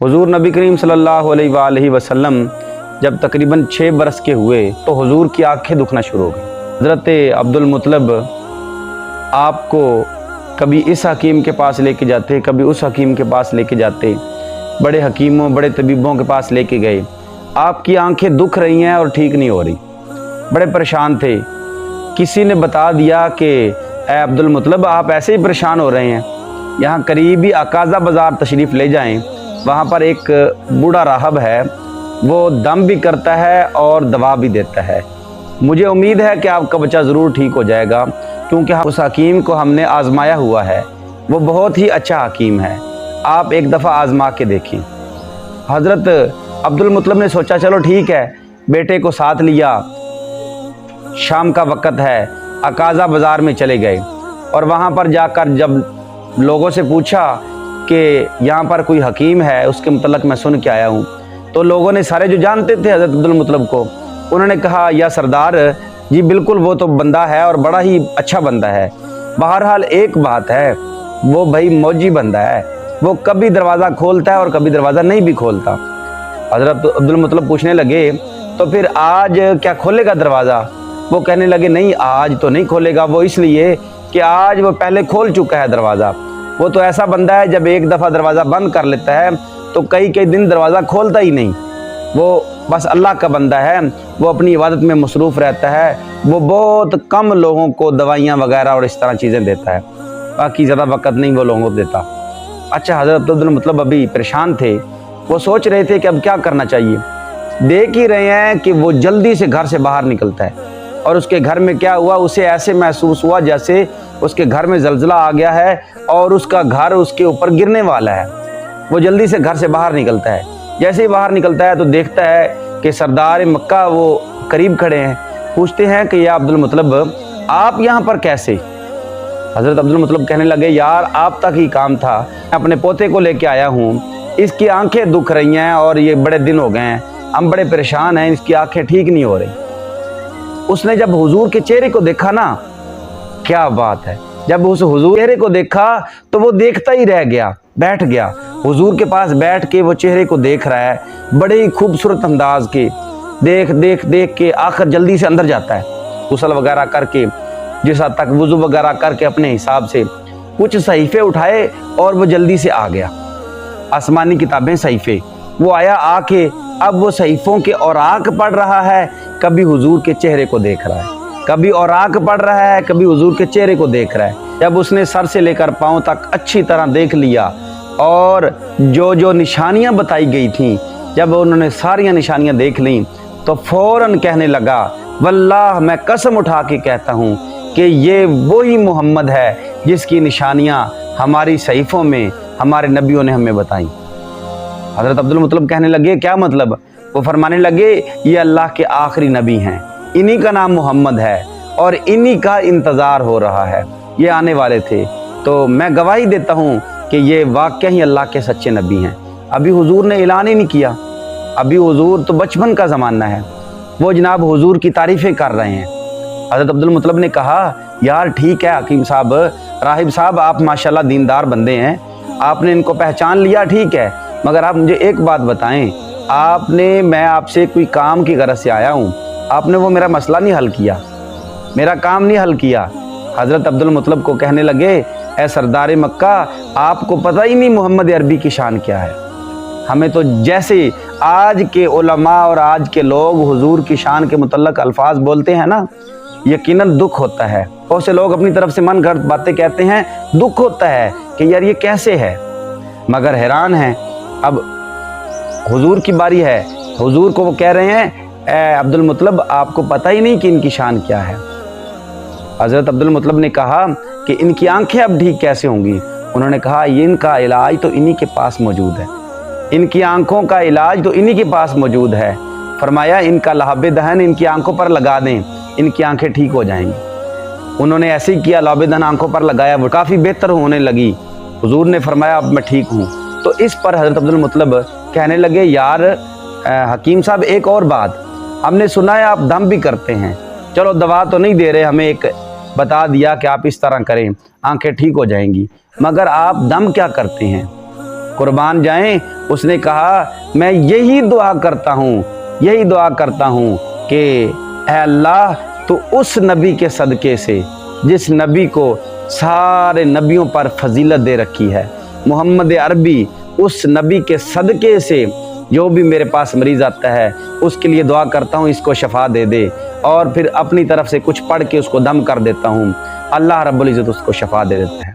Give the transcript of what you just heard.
हुजूर नबी करीम सल्लल्लाहु अलैहि वसल्लम जब तकरीबन 6 बरस के हुए तो हुजूर की आंखें दुखना शुरू हो गई। हज़रत अब्दुल मुत्तलब आपको कभी इस हकीम के पास लेके जाते, कभी उस हकीम के पास लेके जाते, बड़े हकीमों बड़े तबीबों के पास लेके गए। आपकी आंखें दुख रही हैं और ठीक नहीं हो रही, बड़े परेशान थे। किसी ने बता दिया कि ए अब्दुल मुत्तलब आप ऐसे ही परेशान हो रहे हैं, यहाँ करीबी अकाज़ा बाज़ार तशरीफ़ ले जाएं, वहाँ पर एक बूढ़ा राहब है, वो दम भी करता है और दवा भी देता है। मुझे उम्मीद है कि आपका बच्चा ज़रूर ठीक हो जाएगा, क्योंकि उस हकीम को हमने आज़माया हुआ है, वो बहुत ही अच्छा हकीम है, आप एक दफ़ा आज़मा के देखिए। हज़रत अब्दुल मुत्तलब ने सोचा चलो ठीक है, बेटे को साथ लिया, शाम का वक़्त है, अकाज़ा बाज़ार में चले गए और वहाँ पर जाकर जब लोगों से पूछा कि यहाँ पर कोई हकीम है, उसके मुतल्लक मैं सुन के आया हूँ, तो लोगों ने सारे जो जानते थे हज़रत अब्दुल मुत्तलब को, उन्होंने कहा या सरदार जी बिल्कुल वो तो बंदा है और बड़ा ही अच्छा बंदा है। बहरहाल एक बात है, वो भाई मौजी बंदा है, वो कभी दरवाज़ा खोलता है और कभी दरवाज़ा नहीं भी खोलता। हज़रत अब्दुल मुत्तलब पूछने लगे तो फिर आज क्या खोलेगा दरवाज़ा? वो कहने लगे नहीं आज तो नहीं खोलेगा, वो इसलिए कि आज वो पहले खोल चुका है दरवाज़ा। वो तो ऐसा बंदा है जब एक दफ़ा दरवाज़ा बंद कर लेता है तो कई दिन दरवाज़ा खोलता ही नहीं। वो बस अल्लाह का बंदा है, वो अपनी इबादत में मसरूफ़ रहता है, वो बहुत कम लोगों को दवाइयाँ वगैरह और इस तरह चीज़ें देता है, बाकी ज़्यादा वक़्त नहीं वो लोगों को देता। अच्छा, हज़रत अब्दुल मुत्तलब अभी परेशान थे, वो सोच रहे थे कि अब क्या करना चाहिए। देख ही रहे हैं कि वो जल्दी से घर से बाहर निकलता है और उसके घर में क्या हुआ, उसे ऐसे महसूस हुआ जैसे उसके घर में ज़लज़ला आ गया है और उसका घर उसके ऊपर गिरने वाला है। वो जल्दी से घर से बाहर निकलता है, जैसे ही बाहर निकलता है तो देखता है कि सरदार मक्का वो करीब खड़े हैं। पूछते हैं कि या अब्दुल मुत्तलब आप यहाँ पर कैसे? हज़रत अब्दुल मुत्तलब कहने लगे यार आप तक ही काम था, अपने पोते को लेके आया हूँ, इसकी आंखें दुख रही हैं और ये बड़े दिन हो गए हैं, हम बड़े परेशान हैं, इसकी आंखें ठीक नहीं हो रही। उसने जब हुजूर के चेहरे को देखा ना, क्या बात है, जब उस हुजूर चेहरे को देखा तो वो देखता ही रह गया, बैठ गया हुजूर के पास, बैठ के वो चेहरे को देख रहा है बड़े ही खूबसूरत अंदाज के। देख के आखिर जल्दी से अंदर जाता है, गुस्ल वगैरह करके, जिस हद तक वुज़ू वगैरह करके अपने हिसाब से कुछ सहीफ़े उठाए और वो जल्दी से आ गया। आसमानी किताबें सहीफ़े, वो आया आके अब वो सहीफ़ों के औराक पढ़ रहा है, कभी हुजूर के चेहरे को देख रहा है, कभी औराक पढ़ रहा है, कभी हुजूर के चेहरे को देख रहा है। जब उसने सर से लेकर पाँव तक अच्छी तरह देख लिया और जो निशानियां बताई गई थीं, जब उन्होंने सारियां निशानियां देख लीं तो फ़ौरन कहने लगा वल्लाह मैं कसम उठा के कहता हूँ कि ये वही मोहम्मद है जिसकी निशानियां हमारी सहीफ़ों में हमारे नबियों ने हमें बताई। हज़रत अब्दुल मुत्तलब कहने लगे क्या मतलब? वो फरमाने लगे ये अल्लाह के आखिरी नबी हैं, इन्हीं का नाम मोहम्मद है और इन्हीं का इंतज़ार हो रहा है, ये आने वाले थे, तो मैं गवाही देता हूँ कि ये वाकई ही अल्लाह के सच्चे नबी हैं। अभी हुजूर ने ऐलान ही नहीं किया, अभी हुजूर तो बचपन का ज़माना है, वो जनाब हुजूर की तारीफ़ें कर रहे हैं। हज़रत अब्दुल मुत्तलब ने कहा यार ठीक है हकीम साहब, राहिब साहब, आप माशाल्लाह दीनदार बंदे हैं, आपने इनको पहचान लिया ठीक है, मगर आप मुझे एक बात बताएं, मैं आपसे कोई काम की गरज से आया हूँ, आपने वो मेरा मसला नहीं हल किया, मेरा काम नहीं हल किया। हज़रत अब्दुल मुत्तलब को कहने लगे ए सरदार मक्का, आपको पता ही नहीं मोहम्मद अरबी की शान क्या है। हमें तो जैसे आज के उलमा और आज के लोग हुजूर की शान के मुतल्लक अल्फाज बोलते हैं ना, यकीनन दुख होता है। बहुत से लोग अपनी तरफ से मन गढ़ बातें कहते हैं, दुख होता है कि यार ये कैसे है, मगर हैरान हैं। अब हुजूर की बारी है, हुजूर को वो कह रहे हैं ए अब्दुल मुत्तलब आपको पता ही नहीं कि इनकी शान क्या है। हज़रत अब्दुल मुत्तलब ने कहा कि इनकी आंखें अब ठीक कैसे होंगी? उन्होंने कहा इनका इलाज तो इन्हीं के पास मौजूद है, इनकी आंखों का इलाज तो इन्हीं के पास मौजूद है। फरमाया इनका लहाब दहन इनकी आंखों पर लगा दें, इनकी आंखें ठीक हो जाएंगी। उन्होंने ऐसे ही किया, लहाब दहन आंखों पर लगाया, वो काफ़ी बेहतर होने लगी। हुजूर ने फरमाया अब मैं ठीक हूँ। तो इस पर हज़रत अब्दुल मुत्तलब कहने लगे यार हकीम साहब एक और बात, हमने सुना है आप दम भी करते हैं, चलो दवा तो नहीं दे रहे, हमें एक बता दिया कि आप इस तरह करें आंखें ठीक हो जाएंगी, मगर आप दम क्या करते हैं? कुर्बान जाएं। उसने कहा मैं यही दुआ करता हूँ कि ऐ अल्लाह तो उस नबी के सदक़े से जिस नबी को सारे नबियों पर फजीलत दे रखी है, मोहम्मद अरबी, उस नबी के सदक़े से जो भी मेरे पास मरीज़ आता है उसके लिए दुआ करता हूँ इसको शफा दे दे, और फिर अपनी तरफ से कुछ पढ़ के उसको दम कर देता हूँ, अल्लाह रब्बुल इज़्ज़त उसको शफा दे देता है।